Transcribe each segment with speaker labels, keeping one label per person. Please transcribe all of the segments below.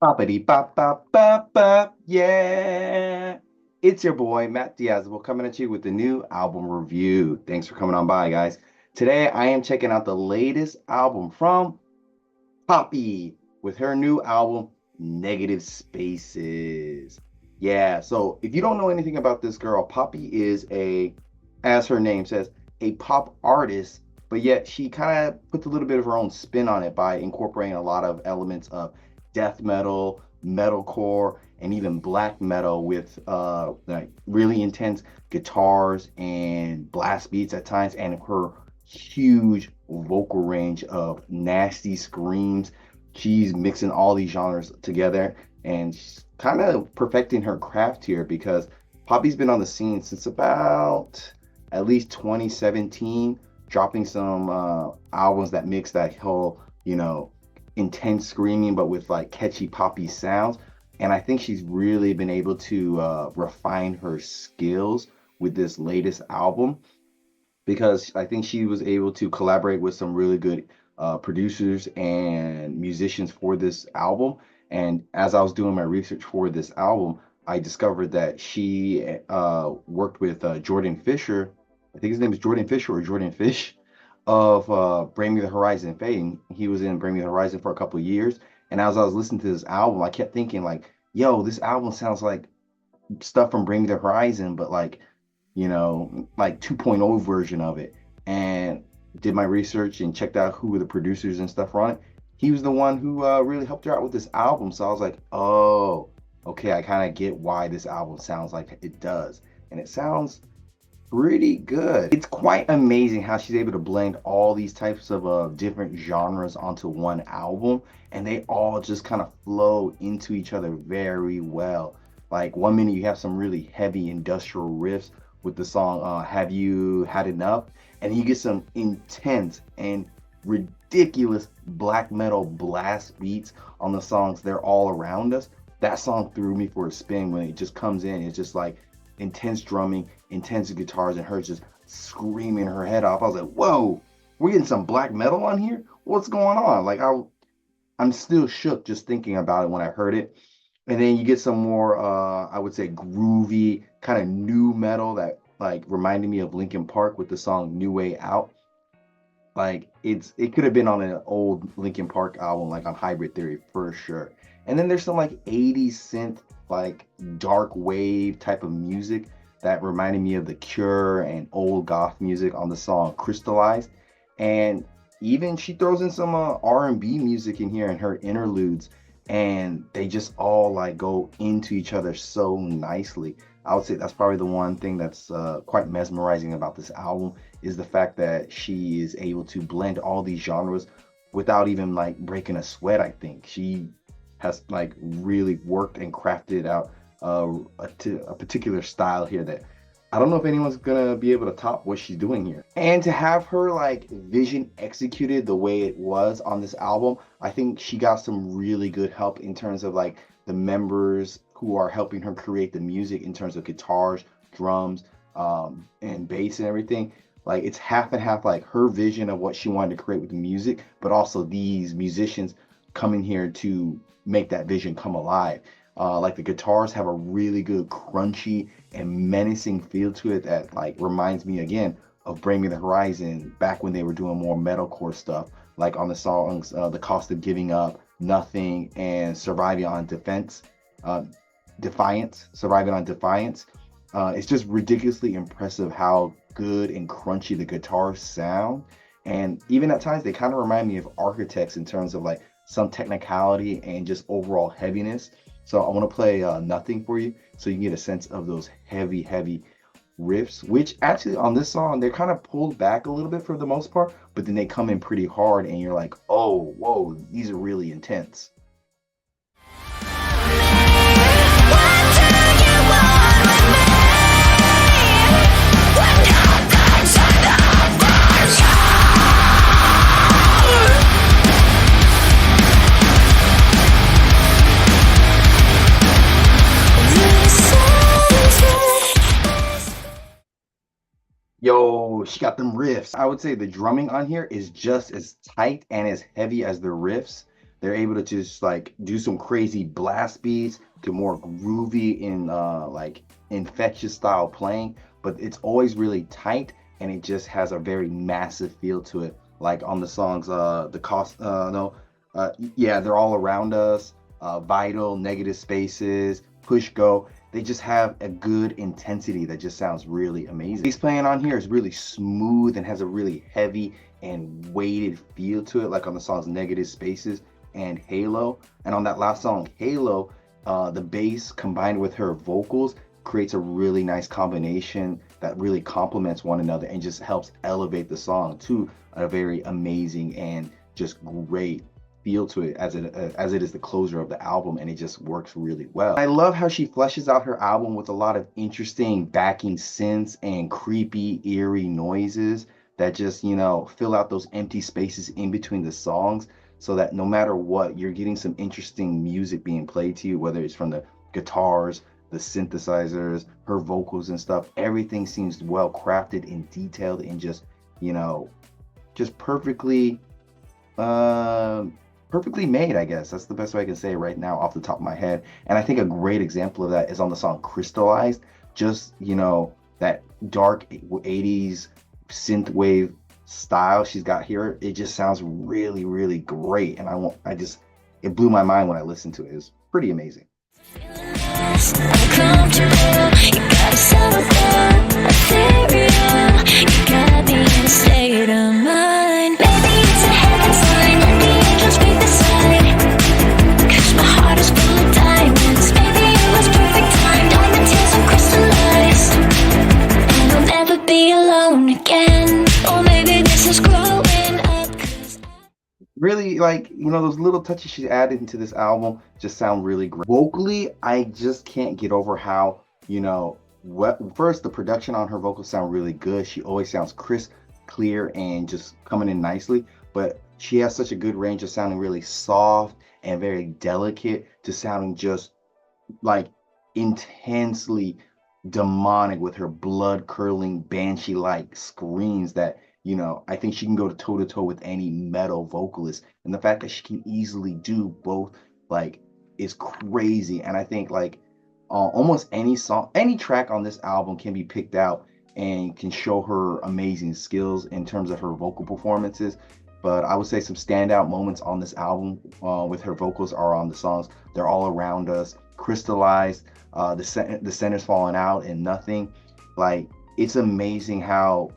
Speaker 1: Boppity bop bop bop bop, yeah. It's your boy Matt Diazable coming at you with the new album review. Thanks for coming on by, guys. Today I am checking out the latest album from Poppy with her new album, Negative Spaces. Yeah, so if you don't know anything about this girl, Poppy is as her name says, a pop artist, but yet she kind of puts a little bit of her own spin on it by incorporating a lot of elements of death metal, metalcore, and even black metal with like really intense guitars and blast beats at times, and her huge vocal range of nasty screams. She's mixing all these genres together and she's kind of perfecting her craft here because Poppy's been on the scene since about at least 2017, dropping some albums that mix that whole, intense screaming, but with like catchy poppy sounds. And I think she's really been able to refine her skills with this latest album because I think she was able to collaborate with some really good producers and musicians for this album. And as I was doing my research for this album, I discovered that she worked with Jordan Fisher. I think his name is Jordan Fisher or Jordan Fish of Bring Me the Horizon fame. He was in Bring Me the Horizon for a couple of years. And as I was listening to this album, I kept thinking like, yo, this album sounds like stuff from Bring Me the Horizon, but like 2.0 version of it. And did my research and checked out who were the producers and stuff on it. He was the one who really helped her out with this album. So I was like, oh, okay, I kind of get why this album sounds like it does. And it sounds pretty good. It's quite amazing how she's able to blend all these types of different genres onto one album, and they all just kind of flow into each other very well. Like one minute you have some really heavy industrial riffs with the song "Have You Had Enough," and you get some intense and ridiculous black metal blast beats on the songs "They're All Around Us." That song threw me for a spin when it just comes in. It's just like intense drumming, intense guitars, and her just screaming her head off. I was like, whoa, we're getting some black metal on here? What's going on? I'm still shook just thinking about it when I heard it. And then you get some more, I would say, groovy kind of new metal that like reminded me of Linkin Park with the song New Way Out. Like it could have been on an old Linkin Park album, like on Hybrid Theory for sure. And then there's some like 80s synth, like dark wave type of music that reminded me of The Cure and old goth music on the song Crystallized. And even she throws in some R&B music in here in her interludes, and they just all like go into each other so nicely. I would say that's probably the one thing that's quite mesmerizing about this album is the fact that she is able to blend all these genres without even like breaking a sweat. I think she has like really worked and crafted out a particular style here that I don't know if anyone's gonna be able to top what she's doing here. And to have her like vision executed the way it was on this album, I think she got some really good help in terms of like the members who are helping her create the music in terms of guitars, drums, and bass and everything. Like it's half and half, like her vision of what she wanted to create with the music, but also these musicians coming here to make that vision come alive. Like the guitars have a really good crunchy and menacing feel to it that like reminds me again of Bring Me the Horizon back when they were doing more metalcore stuff, like on the songs "The Cost of Giving Up," "Nothing," and "Surviving on Defense," uh, "Defiance," "Surviving on Defiance." It's just ridiculously impressive how good and crunchy the guitars sound, and even at times they kind of remind me of Architects in terms of like some technicality and just overall heaviness. So I want to play Nothing for you so you can get a sense of those heavy, heavy riffs, which actually on this song, they're kind of pulled back a little bit for the most part, but then they come in pretty hard and you're like, oh, whoa, these are really intense. Yo, she got them riffs. I would say the drumming on here is just as tight and as heavy as the riffs. They're able to just like do some crazy blast beats to more groovy in like infectious style playing, but it's always really tight and it just has a very massive feel to it. Like on the songs, the cost, no, yeah, they're all around us, vital, negative spaces, push go. They just have a good intensity that just sounds really amazing. Bass playing on here is really smooth and has a really heavy and weighted feel to it, like on the songs Negative Spaces and Halo. And on that last song, Halo, the bass combined with her vocals creates a really nice combination that really complements one another and just helps elevate the song to a very amazing and just great feel to it as it is the closer of the album, and it just works really well. I love how she fleshes out her album with a lot of interesting backing synths and creepy eerie noises that just, you know, fill out those empty spaces in between the songs, so that no matter what, you're getting some interesting music being played to you, whether it's from the guitars, the synthesizers, her vocals and stuff. Everything seems well crafted and detailed and just, you know, just uh, perfectly made, I guess. That's the best way I can say it right now off the top of my head. And I think a great example of that is on the song Crystallized. Just, you know, that dark 80s synthwave style she's got here. It just sounds really, really great. And it blew my mind when I listened to it. It was pretty amazing. Really, like, you know, those little touches she added into this album just sound really great. Vocally, I just can't get over how, you know, what first the production on her vocals sound really good. She always sounds crisp, clear, and just coming in nicely. But she has such a good range of sounding really soft and very delicate to sounding just like intensely demonic with her blood curdling banshee like screams that, you know, I think she can go toe to toe with any metal vocalist, and the fact that she can easily do both like is crazy. And I think like almost any song, any track on this album can be picked out and can show her amazing skills in terms of her vocal performances. But I would say some standout moments on this album with her vocals are on the songs They're All Around Us, Crystallized, the center's falling out, and Nothing. Like, it's amazing how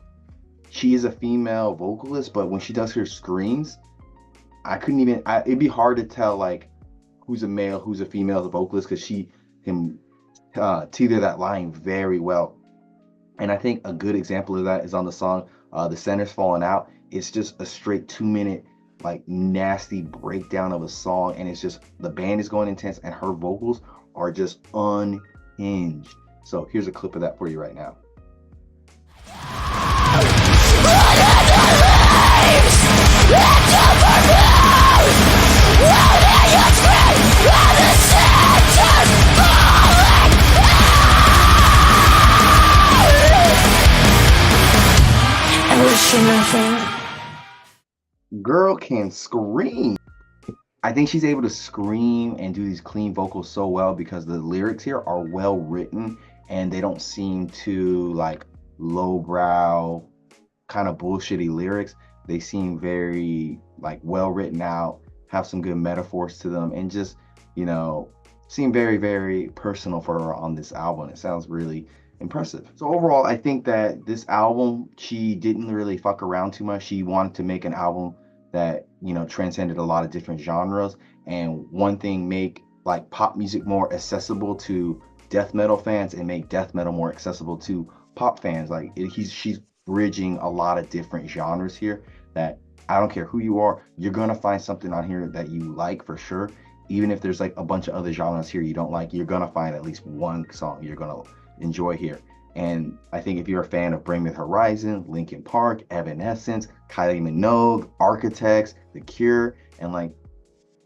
Speaker 1: she is a female vocalist, but when she does her screams, it'd be hard to tell like who's a male, who's a female as a vocalist, because she can teeter that line very well. And I think a good example of that is on the song The Center's Falling Out. It's just a straight 2 minute, like nasty breakdown of a song. And it's just the band is going intense and her vocals are just unhinged. So here's a clip of that for you right now. Girl can scream. I think she's able to scream and do these clean vocals so well because the lyrics here are well written and they don't seem too like lowbrow kind of bullshitty lyrics. They seem very like well written out, have some good metaphors to them, and just, you know, seem very, very personal for her on this album. It sounds really impressive. So overall, I think that this album, she didn't really fuck around too much. She wanted to make an album that, you know, transcended a lot of different genres. And one thing, make like pop music more accessible to death metal fans and make death metal more accessible to pop fans. Like she's bridging a lot of different genres here that I don't care who you are, you're gonna find something on here that you like for sure. Even if there's like a bunch of other genres here you don't like, you're gonna find at least one song you're gonna enjoy here. And I think if you're a fan of Bring Me the Horizon, Linkin Park, Evanescence, Kylie Minogue, Architects, The Cure, and like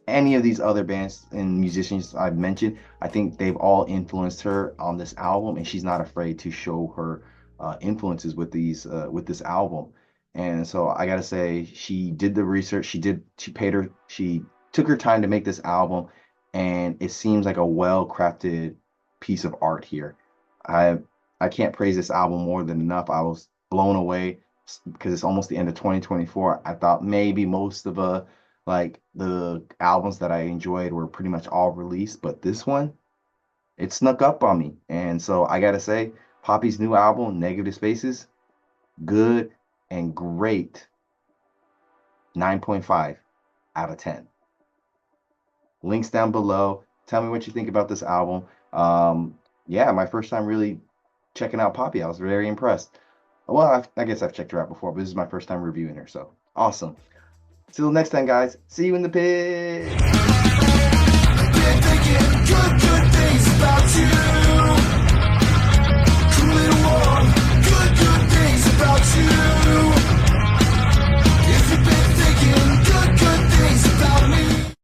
Speaker 1: any of these other bands and musicians I've mentioned, I think they've all influenced her on this album, and she's not afraid to show her influences with this album. And so I gotta say, she did the research. She took her time to make this album, and it seems like a well-crafted piece of art here. I I can't praise this album more than enough. I was blown away because it's almost the end of 2024. I thought maybe most of like the albums that I enjoyed were pretty much all released, but this one, it snuck up on me. And so I gotta say, Poppy's new album, Negative Spaces, good and great. 9.5 out of 10. Links down below. Tell me what you think about this album. Yeah, my first time really checking out Poppy. I was very impressed. Well, I guess I've checked her out before, but this is my first time reviewing her. So awesome. Till next time, guys. See you in the pit.